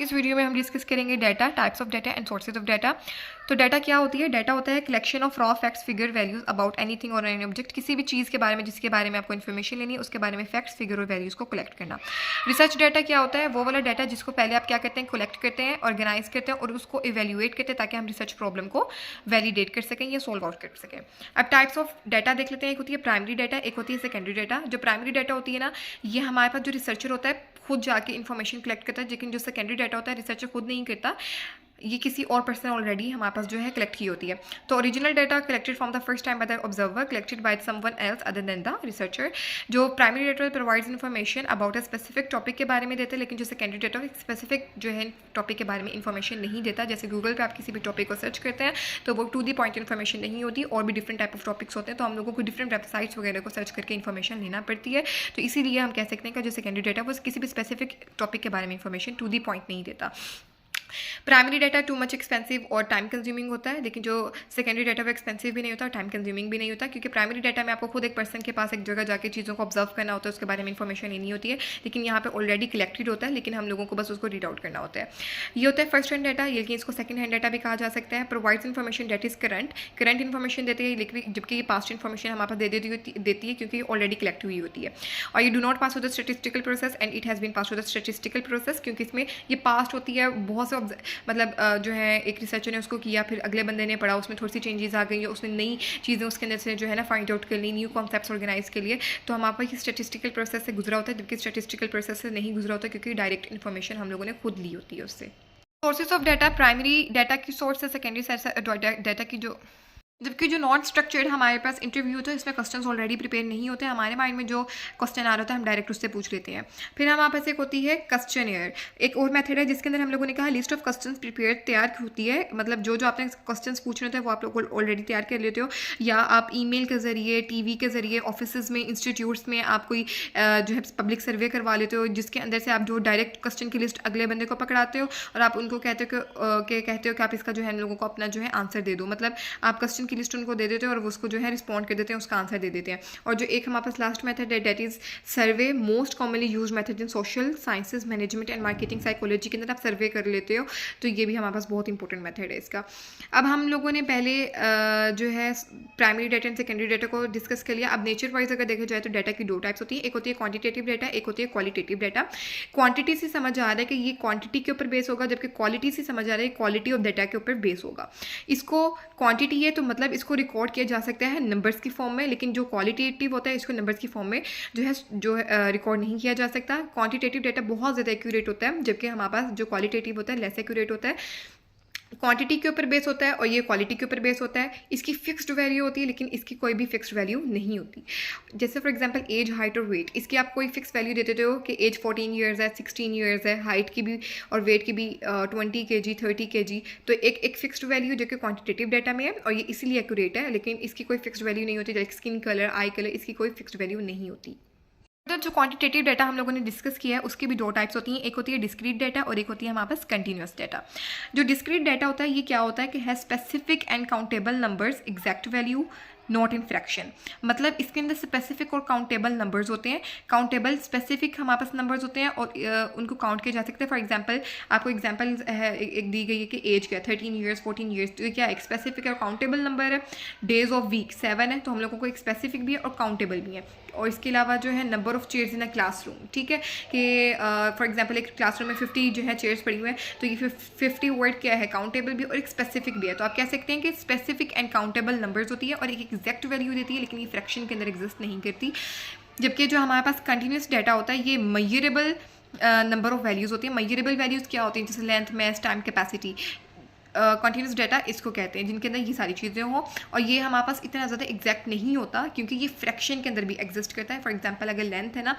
इस वीडियो में हम डिस्कस करेंगे data, types of data and sources of data. तो डाटा क्या होती है? डाटा होता है collection of raw facts, figure, values about anything और एनी ऑब्जेक्ट। किसी भी चीज़ के बारे में जिसके बारे में आपको इन्फॉर्मेशन लेनी है, उसके बारे में फैक्ट्स, फिगर और वैल्यूज़ को कलेक्ट करना। रिसर्च डाटा क्या होता है? वो वाला डाटा जिसको पहले आप क्या करते हैं, कलेक्ट करते हैं, ऑर्गेनाइज करते हैं और उसको इवेल्युएट करते हैं ताकि हम रिसर्च प्रॉब्लम को वैलिडेट कर सकें या सोल्व आउट कर सकें। अब टाइप्स ऑफ डाटा देख लेते हैं। एक होती है प्राइमरी डाटा, एक होती है सेकेंडरी डाटा। जो प्राइमरी डाटा होती है ना, ये हमारे पास जो रिसर्चर होता है खुद जाके इन्फॉर्मेशन कलेक्ट करता है, लेकिन जो सेकेंडरी डाटा होता है रिसर्चर खुद नहीं करता, ये किसी और पर्सन ऑलरेडी हमारे पास जो है कलेक्ट की होती है। तो original data collected from the first time by the observer, collected by someone else other than the researcher. जो primary data provides information about a specific topic के बारे में देते हैं, लेकिन जो सेकेंडरी डाटा स्पेसिफिक जो है टॉपिक के बारे में इन्फॉर्मेशन नहीं देता। जैसे गूगल पे आप किसी भी टॉपिक को सर्च करते हैं तो वो टू दी पॉइंट इन्फॉर्मेशन नहीं होती, और भी डिफरेंट टाइप ऑफ टॉपिक्स होते हैं, तो हम लोगों को डिफरेंट वेबसाइट्स वगैरह को सर्च करके इन्फॉर्मेशन लेना पड़ती है। तो इसीलिए हम कह सकते हैं कि जो सेकेंडरी डाटा वो किसी भी स्पेसिफिक टॉपिक के बारे में इन्फॉर्मेशन टू दी पॉइंट नहीं देता। Primary data too much expensive और टाइम कंज्यूमिंग होता है, लेकिन जो सेकेंडरी डाटा वो एक्सपेंसिव भी नहीं होता और टाइम कंज्यूमिंग भी नहीं होता, क्योंकि प्राइमरी डाटा में आपको खुद एक पर्सन के पास एक जगह जाके चीज़ों को ऑब्जर्व करना होता है, उसके बारे में इन्फॉर्मेशन लेनी होती है। लेकिन यहाँ पे ऑलरेडी कलेक्टेड होता है, लेकिन हम लोगों को बस उसको रीड आउट करना होता है। ये होता है फर्स्ट हैंड डाटा, लेकिन इसको सेकंड हैंड डाटा भी कहा जा सकता है। Provides information that is current information देती है, लेकिन जबकि ये पास्ट इन्फॉर्मेशन हमारे पास देती है क्योंकि ऑलरेडी कलेक्ट हुई होती है। और ये do not pass through the statistical process and it has been pass through the statistical process, क्योंकि इसमें ये पास्ट होती है। बहुत से मतलब जो है एक रिसर्चर ने उसको किया, फिर अगले बंदे ने पढ़ा, उसमें थोड़ी सी चेंजेस आ गई, उसने नई चीज़ें उसके अंदर से जो है ना फाइंड आउट कर ली, न्यू कॉन्सेप्ट्स ऑर्गेनाइज के लिए। तो हमारे पास स्टैटिस्टिकल प्रोसेस से गुजरा होता है, जबकि स्टैटिस्टिकल प्रोसेस से नहीं गुजरा होता, क्योंकि डायरेक्ट इन्फॉर्मेशन हम लोगों ने खुद ली होती है उससे। Sources of data, primary data की सोर्स है, सेकेंडरी डाटा की जो, जबकि जो नॉन स्ट्रक्चर्ड हमारे पास इंटरव्यू होता है, इसमें क्वेश्चंस ऑलरेडी प्रिपेयर नहीं होते, हमारे माइंड में जो क्वेश्चन आ रहा होता है हम डायरेक्ट उससे पूछ लेते हैं। फिर हमारे पास एक होती है क्वेश्चनियर, एक और मेथड है जिसके अंदर हम लोगों ने कहा लिस्ट ऑफ क्वेश्चंस प्रिपेयर तैयार होती है। मतलब जो जो आपने क्वेश्चंस पूछने होते हैं वो आप लोग ऑलरेडी तैयार कर लेते हो, या आप ईमेल के ज़रिए, टीवी के ज़रिए, ऑफिस में, इंस्टीट्यूट्स में आप कोई जो है पब्लिक सर्वे करवा लेते हो, जिसके अंदर से आप जो डायरेक्ट क्वेश्चन की लिस्ट अगले बंदे को पकड़ाते हो और आप उनको कहते हो कि आप इसका जो है लोगों को अपना जो है आंसर दे दो। मतलब आप क्वेश्चन की लिस्ट उनको दे देते हो और वो उसको जो है रिस्पॉन्ड कर देते हैं, उसका आंसर दे देते हैं। और जो एक हमारे पास लास्ट मेथड है that is survey, most commonly use method in social sciences, management and marketing, psychology के अंदर आप सर्वे कर लेते हो, तो ये भी हमारे पास बहुत इंपॉर्टेंट मेथड है इसका। अब हम लोगों ने पहले जो है primary data and secondary data को डिस्कस कर लिया। अब नेचर वाइज अगर देखा जाए तो डाटा की दो टाइप्स होती है, एक होती है क्वांटिटेटिव डाटा, एक होती है क्वालिटेटिव डाटा। क्वांटिटी से समझ आ रहा है कि ये क्वांटिटी के ऊपर बेस होगा, जबकि क्वालिटी से समझ आ रहा है क्वालिटी ऑफ डाटा के ऊपर बेस होगा। इसको क्वांटिटी है तो मतलब इसको रिकॉर्ड किया जा सकता है नंबर्स की फॉर्म में, लेकिन जो क्वालिटेटिव होता है इसको नंबर्स की फॉर्म में जो है रिकॉर्ड नहीं किया जा सकता। क्वांटिटेटिव डाटा बहुत ज़्यादा एक्यूरेट होता है, जबकि हमारे पास जो क्वालिटेटिव होता है लेस एक्यूरेट होता है। क्वांटिटी के ऊपर बेस होता है और ये क्वालिटी के ऊपर बेस होता है। इसकी फिक्स्ड वैल्यू होती है, लेकिन इसकी कोई भी फिक्स्ड वैल्यू नहीं होती। जैसे फॉर एग्जांपल एज, हाइट और वेट, इसकी आप कोई फिक्स वैल्यू दे देते हो कि एज 14 ईयर्स है, 16 ईयर्स है, हाइट की भी और वेट की भी 20 kg, 30 kg, तो एक फिक्स्ड वैल्यू जो कि क्वांटिटेटिव डाटा में है और ये इसीलिए एक्यूरेट है, लेकिन इसकी कोई फिक्स्ड वैल्यू नहीं होती। जैसे स्किन कलर, आई कलर, इसकी कोई फिक्स्ड वैल्यू नहीं होती। तो जो क्वांटिटेटिव डाटा हम लोगों ने डिस्कस किया है उसकी भी दो टाइप्स होती हैं, एक होती है डिस्क्रीट डाटा और एक होती है हमारे पास कंटिन्यूस डाटा। जो डिस्क्रीट डाटा होता है ये क्या होता है कि है specific and countable numbers, exact value, not in fraction. मतलब इसके अंदर स्पेसिफिक और काउंटेबल नंबर्स होते हैं। काउंटेबल स्पेसिफिक हमारे पास नंबर्स होते हैं और उनको काउंट किया जा सकता है। फॉर एग्जांपल आपको एग्जांपल है एक दी गई है कि एज क्या है 13 ईयर्स, 14 ईयर्स, तो ये क्या एक स्पेसिफिक और काउंटेबल नंबर है। डेज ऑफ वीक 7 है, तो हम लोगों को एक स्पेसिफिक भी है और काउंटेबल भी है। और इसके अलावा जो है number of chairs in a classroom, ठीक है, कि फॉर एग्जांपल एक क्लासरूम में 50 जो है चेयर्स पड़ी हुई है, तो ये 50 वर्ड क्या है, काउंटेबल भी और एक स्पेसिफिक भी है। तो आप कह सकते हैं कि स्पेसिफिक एंड काउंटेबल नंबर्स होती है और एक एग्जैक्ट वैल्यू देती है, लेकिन ये फ्रैक्शन के अंदर एग्जिस्ट नहीं करती। जबकि जो हमारे पास कंटिन्यूस डाटा होता है ये मेजरेबल नंबर ऑफ वैल्यूज़ होती है। मेजरेबल वैल्यूज़ क्या होती हैं, जैसे length, mass, time, capacity. Continuous data इसको कहते हैं जिनके अंदर ये सारी चीज़ें हों, और ये हमारे पास इतना ज़्यादा एग्जैक्ट नहीं होता क्योंकि ये फ्रैक्शन के अंदर भी एग्जिस्ट करता है। फॉर एग्जांपल अगर लेंथ है ना,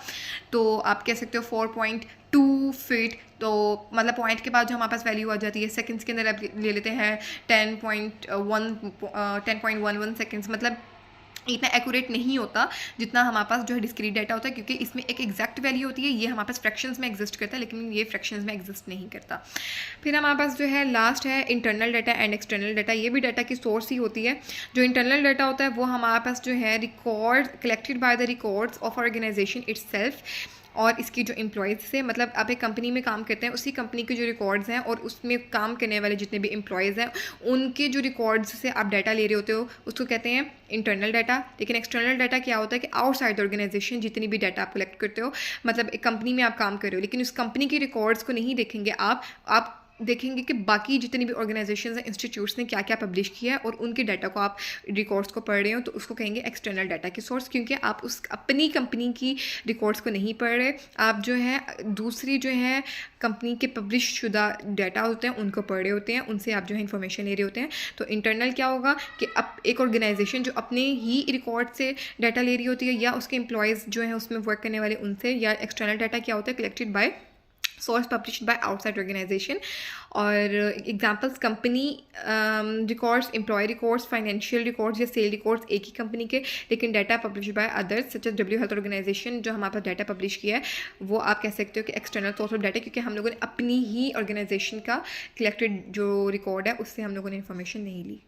तो आप कह सकते हो 4.2 फीट, तो मतलब पॉइंट के बाद जो हमारे पास वैल्यू आ जाती है सेकंड्स के अंदर आप ले लेते हैं 10.11 सेकंड्स। मतलब इतना एक्यूरेट नहीं होता जितना हमारे पास जो है डिस्क्रीट डाटा होता है, क्योंकि इसमें एक एग्जैक्ट वैल्यू होती है। ये हमारे पास फ्रैक्शंस में एग्जिस्ट करता है, लेकिन ये फ्रैक्शंस में एग्जिस्ट नहीं करता। फिर हमारे पास जो है लास्ट है internal data and external data. ये भी डाटा की सोर्स ही होती है। जो इंटरनल डाटा होता है वो हमारे पास जो है record collected by the records of organization itself, और इसकी जो एम्प्लॉयज़ से, मतलब आप एक कंपनी में काम करते हैं, उसी कंपनी के जो रिकॉर्ड्स हैं और उसमें काम करने वाले जितने भी एम्प्लॉयज़ हैं उनके जो रिकॉर्ड्स से आप डाटा ले रहे होते हो उसको कहते हैं इंटरनल डाटा। लेकिन एक्सटर्नल डाटा क्या होता है कि आउटसाइड ऑर्गेनाइजेशन जितनी भी डाटा आप कलेक्ट करते हो, मतलब एक कंपनी में आप काम कर रहे हो लेकिन उस कंपनी के रिकॉर्ड्स को नहीं देखेंगे आप देखेंगे कि बाकी जितनी भी ऑर्गेनाइजेशंस हैं, इंस्टीट्यूट्स ने क्या क्या पब्लिश किया है और उनके डाटा को आप रिकॉर्ड्स को पढ़ रहे हो, तो उसको कहेंगे एक्सटर्नल डाटा की सोर्स, क्योंकि आप उस अपनी कंपनी की रिकॉर्ड्स को नहीं पढ़ रहे, आप जो है दूसरी जो है कंपनी के पब्लिश शुदा डाटा होते हैं उनको पढ़ रहे होते हैं, उनसे आप जो है इन्फॉर्मेशन ले रहे होते हैं। तो इंटरनल क्या होगा कि अब एक ऑर्गेनाइजेशन जो अपने ही रिकॉर्ड से डाटा ले रही होती है या उसके एम्प्लॉयज़ जो है उसमें वर्क करने वाले उनसे, या एक्सटर्नल डाटा क्या होता है collected by source published by outside organization। और examples company records, employ records, financial records या सेल रिकॉर्ड्स एक ही कंपनी के, लेकिन data publish by others such as W health organization, जो हमारे पास डाटा पब्लिश किया है वो आप कह सकते हो कि एक्सटर्नल सोर्स ऑफ डाटा, क्योंकि हम लोगों ने अपनी ही ऑर्गेनाइजेशन का कलेक्टेड जो रिकॉर्ड है उससे हम लोगों ने इन्फॉर्मेशन नहीं ली।